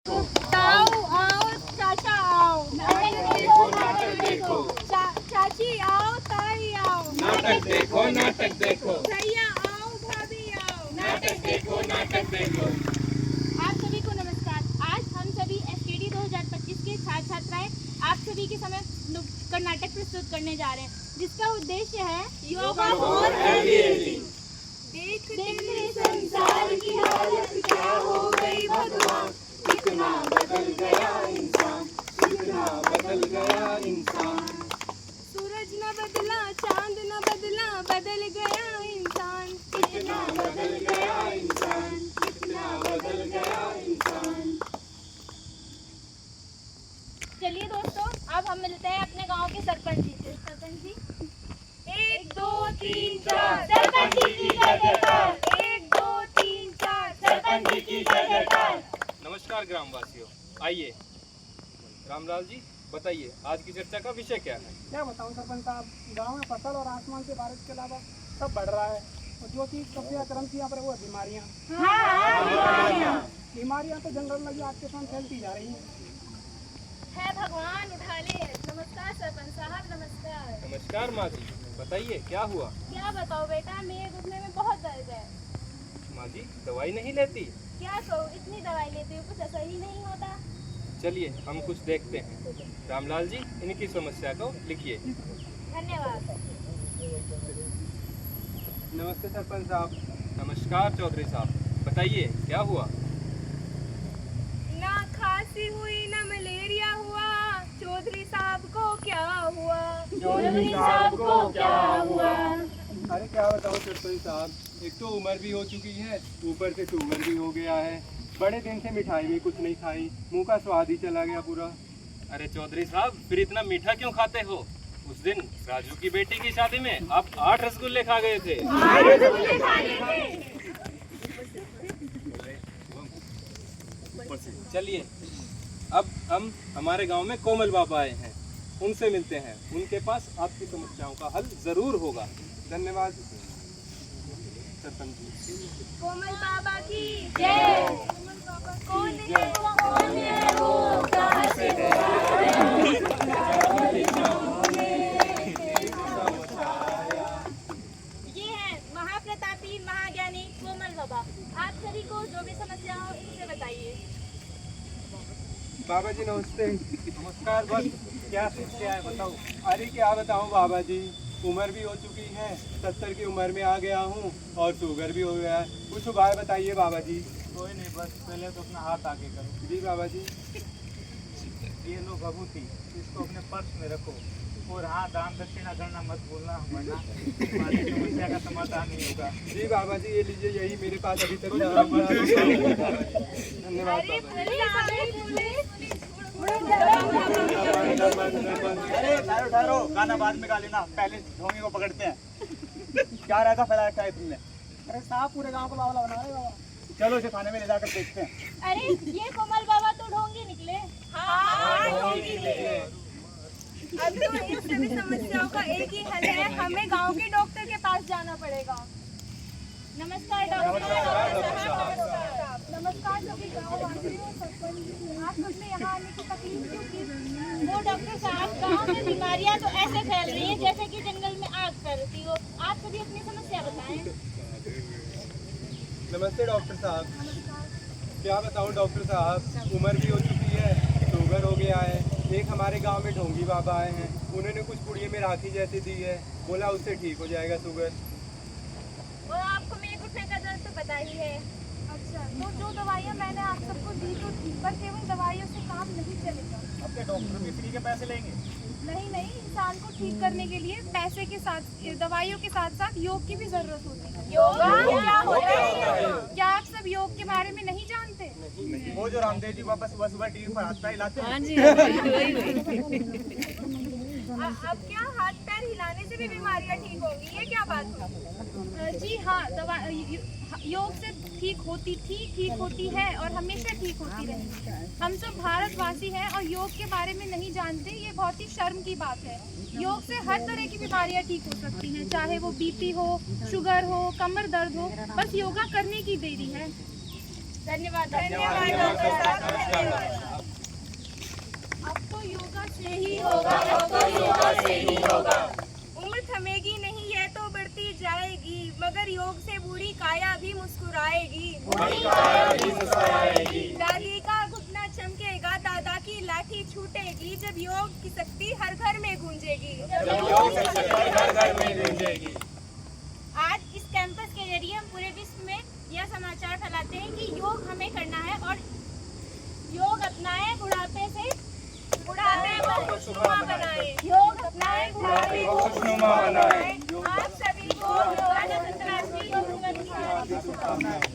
ताऊ आओ, चाचा आओ, चाची आओ, ताई आओ, नाटक देखो नाटक देखो, भैया आओ, भाभी आओ, नाटक देखो नाटक देखो। आप सभी को नमस्कार। आज हम सभी एसकेडी 2025 के छात्र छात्राएं आप सभी के समय नुक्कड़ नाटक प्रस्तुत करने जा रहे हैं, जिसका उद्देश्य है योगा फॉर हेल्दी एजिंग। देखते संसार की हालत क्या हो गई भगवान, कितना बदल गया इंसान, कितना बदल गया इंसान। सूरज न बदला, चांद न बदला, बदल गया इंसान, कितना बदल गया इंसान, कितना बदल गया इंसान। चलिए दोस्तों, अब हम मिलते हैं अपने गांव के सरपंच जी से। सरपंच जी, 1 2 3 4 सरपंच जी की जय जयकार, 1 2 3 4 सरपंच जी की जय जयकार। नमस्कार ग्रामवासियों, आइए। रामलाल जी बताइए, आज की चर्चा का विषय क्या है? क्या बताऊं सरपंच साहब, गांव में फसल और आसमान से बारिश के अलावा सब बढ़ रहा है, और जो चीज सबसे अक्रम थी यहाँ पर वो है बीमारियाँ। बीमारियाँ तो जनरल में आज के साथ फैलती जा रही हैं। है भगवान उठा ले। नमस्कार सरपंच साहब, नमस्कार। नमस्कार माँ जी, बताइए क्या हुआ? क्या बताओ बेटा, मेरे घुटने में बहुत दर्द है। माँ जी दवाई नहीं लेती? क्या कहूँ, इतनी दवाई लेती हूँ, कुछ असर ही नहीं होता। चलिए हम कुछ देखते हैं। रामलाल जी इनकी समस्या को लिखिए। धन्यवाद। नमस्ते सरपंच साहब। नमस्कार चौधरी साहब, बताइए क्या हुआ? ना खांसी हुई, ना मलेरिया हुआ, चौधरी साहब को क्या हुआ, चौधरी साहब को क्या हुआ। अरे क्या बताओ सरपंच साहब, एक तो उम्र भी हो चुकी है, ऊपर से शुगर भी हो गया है। बड़े दिन से मिठाई भी कुछ नहीं खाई, मुंह का स्वाद ही चला गया पूरा। अरे चौधरी साहब, फिर इतना मीठा क्यों खाते हो? उस दिन राजू की बेटी की शादी में आप 8 रसगुल्ले खा गए थे। चलिए अब हम हमारे गांव में कोमल बाबा आए हैं, उनसे मिलते हैं। उनके पास आपकी समस्याओं का हल जरूर होगा। धन्यवाद सरपंच जी। कोमल बाबा की जय। कौन है वो, कहाँ से ये है महाप्रतापी महाज्ञानी कोमल बाबा। आप सभी को जो भी समस्या हो इनसे बताइए। बाबा जी नमस्ते। नमस्कार, बस क्या समस्या है बताओ। अरे क्या बताऊं बाबा जी, उम्र भी हो चुकी है, 70 की उम्र में आ गया हूँ और शुगर भी हो गया है। कुछ उपाय बताइए बाबा जी। कोई नहीं, बस पहले तो अपना हाथ आगे करो। जी बाबा जी। ये लो भभूति, इसको अपने पर्स में रखो, और हाँ, दान दक्षिणा करना मत भूलना, वरना तुम्हारी समस्या का समाधान नहीं होगा। जी बाबा जी, ये लीजिए, यही मेरे पास अभी तक धन्यवाद अरे ठहरो ठहरो, गाना बाद में गा लेना, पहले ढोंगी को पकड़ते हैं। क्या रहता फैला रखा है तुमने? अरे साहब, पूरे गांव को बावला बना रहे बाबा। चलो इसे थाने में ले जाकर देखते हैं। अरे ये कोमल बाबा तो ढोंगी निकले। हाँ ढोंगी निकले। अब तो इन सभी समस्याओं का एक ही हल है, हमें गांव के डॉक्टर के पास जाना पड़ेगा। नमस्कार डॉक्टर। नमस्कार सभी गाँववासियों, सरपंच जी। आप सबने यहाँ आने की तकलीफ क्यों की? वो डॉक्टर साहब, गांव में बीमारियां तो ऐसे फैल रही हैं जैसे कि जंगल में आग फैलती हो। आप सभी अपनी समस्या बताएं। नमस्ते डॉक्टर साहब। क्या बताऊं डॉक्टर साहब, उम्र भी हो चुकी है, शुगर हो गया है। एक हमारे गांव में ढोंगी बाबा आए हैं, उन्होंने कुछ पुड़िये में राखी जैसी दी है, बोला उससे ठीक हो जाएगा शुगर। और आपको मेरे घुटने का दर्द तो पता ही है। अच्छा, तो जो दवाइयाँ मैंने आप सबको दी तो थी, पर केवल दवाइयों से काम नहीं चलेगा। अपने डॉक्टर भी फ्री के पैसे लेंगे? नहीं नहीं, इंसान को ठीक करने के लिए पैसे के साथ, दवाइयों के साथ साथ योग की भी जरूरत होती है। योगा क्या होता है? क्या आप सब योग के बारे में नहीं जानते? वो जो रामदेव जी वापस सुबह सुबह टीवी पर हाथ पैर हिलाते हैं। अब क्या हाथ पैर हिलाने से भी बीमारियां ठीक होंगी, ये क्या बात हुई? जी हाँ, दवा योग से ठीक होती थी, ठीक होती है और हमेशा ठीक होती रहेगी। हम सब भारतवासी हैं और योग के बारे में नहीं जानते, ये बहुत ही शर्म की बात है। योग से हर तरह की बीमारियां ठीक हो सकती हैं, चाहे वो बीपी हो, शुगर हो, कमर दर्द हो, बस योगा करने की देरी है। धन्यवाद डॉक्टर साहब। योग से बूढ़ी काया भी मुस्कुराएगी। दादी का घुटना चमकेगा, दादा की लाठी छूटेगी, जब योग की शक्ति हर घर में गूंजेगी। आज इस कैंपस के जरिए हम पूरे विश्व में यह समाचार फैलाते हैं कि योग हमें करना है और योग अपनाएं, बुढ़ापे को खुशनुमा बनाए। योग अपनाएं, बुढ़ापे को खुशनुमा बनाए। आप सभी को आज अंतर्राष्ट्रीय योग दिवस की शुभकामनाएं।